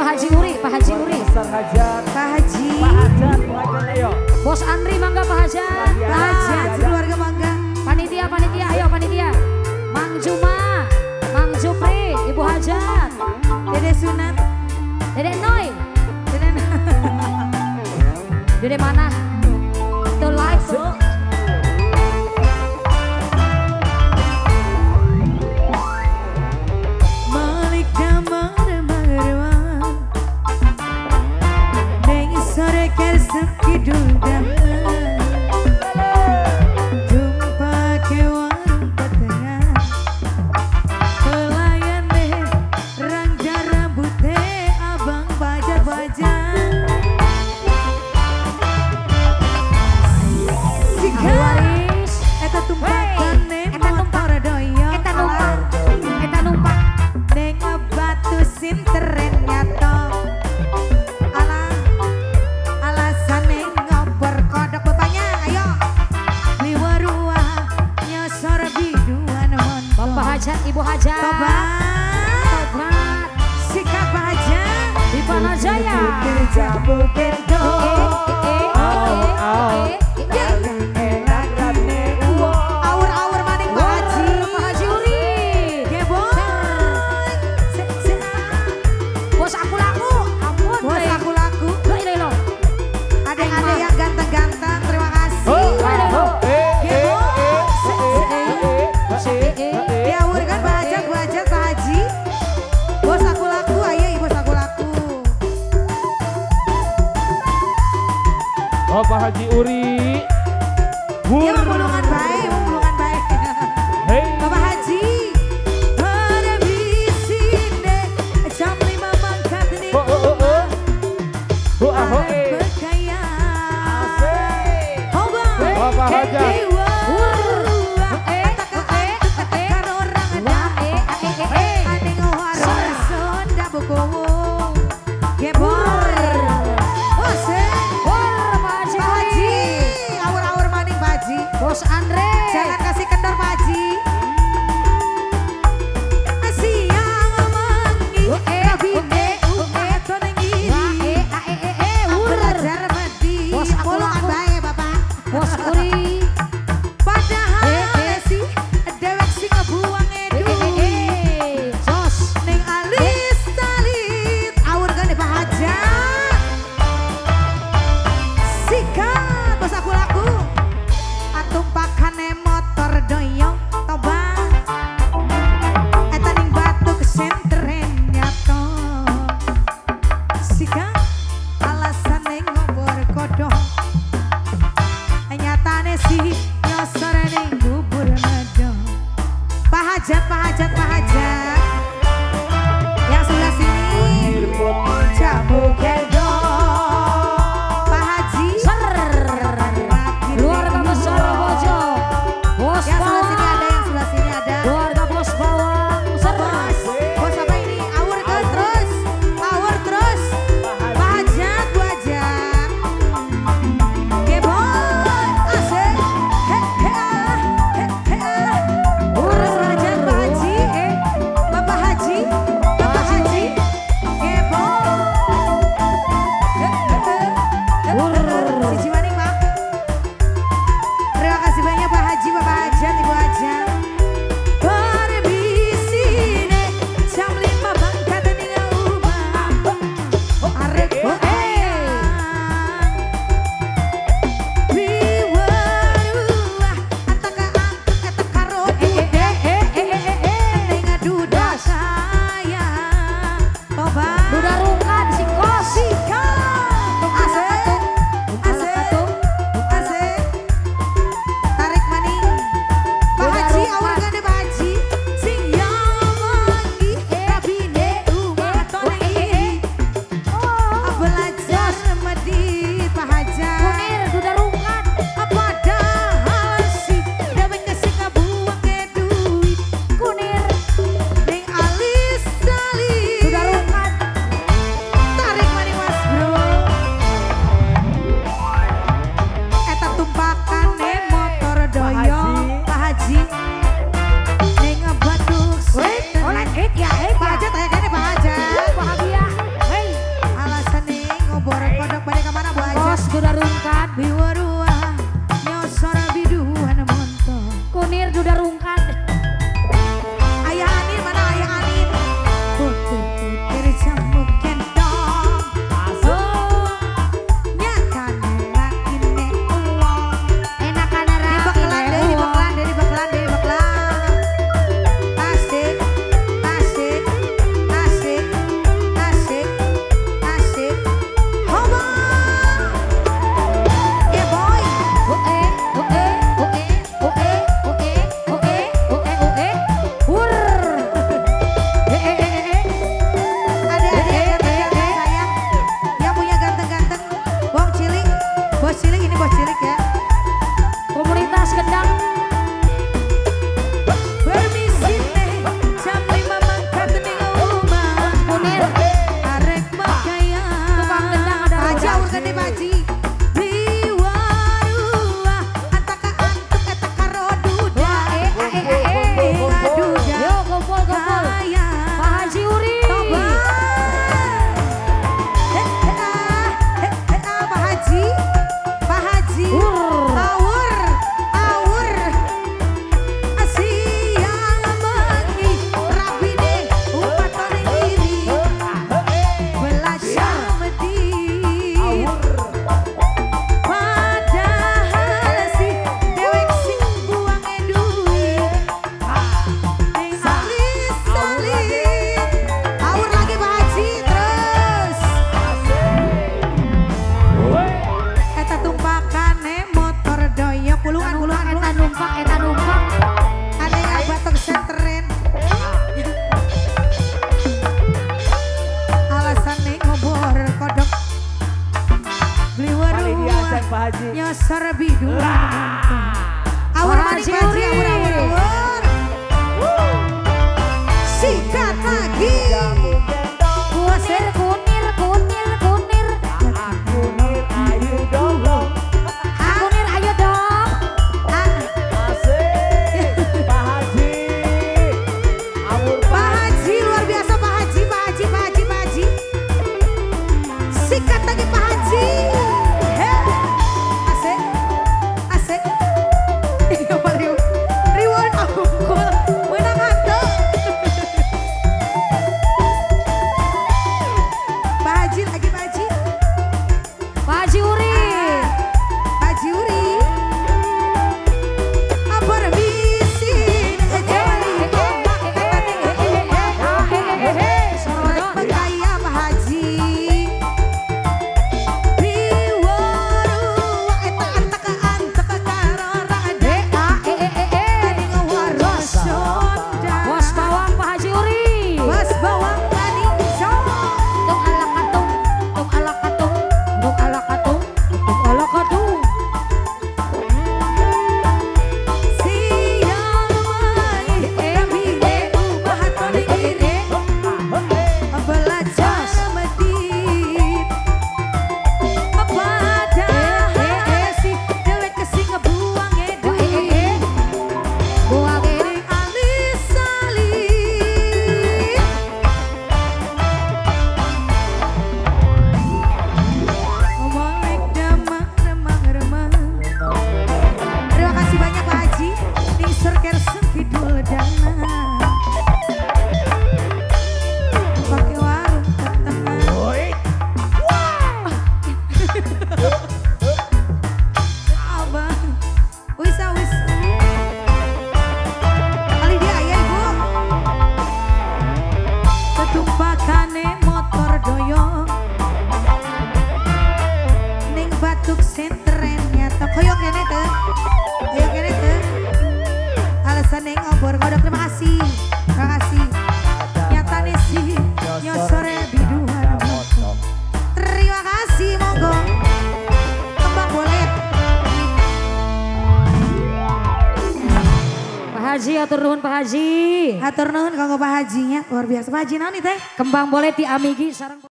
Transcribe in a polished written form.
Haji Uri, Pak Haji Uri. Besar Hajat. Pak Haji. Pak Hajat, Pak Hajat ayo. Bos Andri mangga Pak Hajat. Pak Hajat, keluarga mangga. Panitia, panitia, ayo panitia. Mang Juma, Mang Jupri, Ibu Hajat. Dede Sunat. Dede Noy. Dede mana? The life. Ibu Hajat, tobat, sikap bahagia di Panajaya. Awur-awur maning Pak Haji, Pak Haji Uri. Bos aku laku, ampun. Bos aku laku. Ada yang ganteng-ganteng, terima kasih. Oh Pak Haji Uri. Iya mulungan baik, mulungan baik. Hei. Bapak Haji. Pada bisinde jam 5 mangkat nih. Bu aho. Berkaya. Bapak Hajat. Bos Andre, jangan kasih kendor Pak Haji. Siang mangi, kabine, atau nenggiri. Belajar mati, mulungan bae Bapak. Bos Uri. Padahal sih dewek sing ngebuang edu. Jos, neng alis talit, awur kan Pak Hajat. Sikat, bos aku laku. Tumpakane motor doyong tobat eta ning batu kesenteren nyato sika alasane ngobor kodong nyatane si nyosor ning bubur medong. Pak Hajat, Pak Hajat, Pak Hajat yang sebelah sini jamu gendong. Pak Haji luar besar Bojo. Bos yang sebelah sini ada, yang sebelah sini ada. Keluarga Bos Bawang. Bos apa ini? Awur terus. Awur terus. Pak Hajat, Bu Hajat. Gebon. Asik. Urus Pak Hajat, Pak Haji. nyosor biduan. Awur maning Pak Haji, awur. Sikat lagi. Kusir kunir. Kunir ayo dong. Kunir ayo dong. Asik. Pak Haji. Awur Pak Haji luar biasa Pak Haji. Sikat lagi Pak Haji. Asik. Riwon aku menang hantu. Pak Haji lagi Pak Haji. Pak Haji Uri. Pak Haji Uri. Permisi. Pekaya Pak Haji. Riworu eta antakaan teka karo rada. Tadi ngewarosonda. Bos bawang Pak Haji Uri. Bos bawang paningso. Tung ala katung. Sial mai tapi umah tadi kiri. Belajar medit. Padahal si dewek kesing ngebuang duit. Buang Ring alis salib. Molek damang remang. Terima kasih banyak Pak Haji. Ning Surker Kidul Dana. Pakai warung ketengah. Abang. Wis. Kali dia ya Ibu. Ketumpakane motor doyong. Ning batuk sentren nyata koyong kene teh. Alasan ning obor kodok terima kasih. Nyatane si nyosore biduan. Terima kasih monggo. Kembang bolet. Pak Haji atur nuhun Pak Haji. Hatur nuhun kanggo Pak Hajinya luar biasa. Pak Haji naon nih teh? Kembang boleh diamigi sareng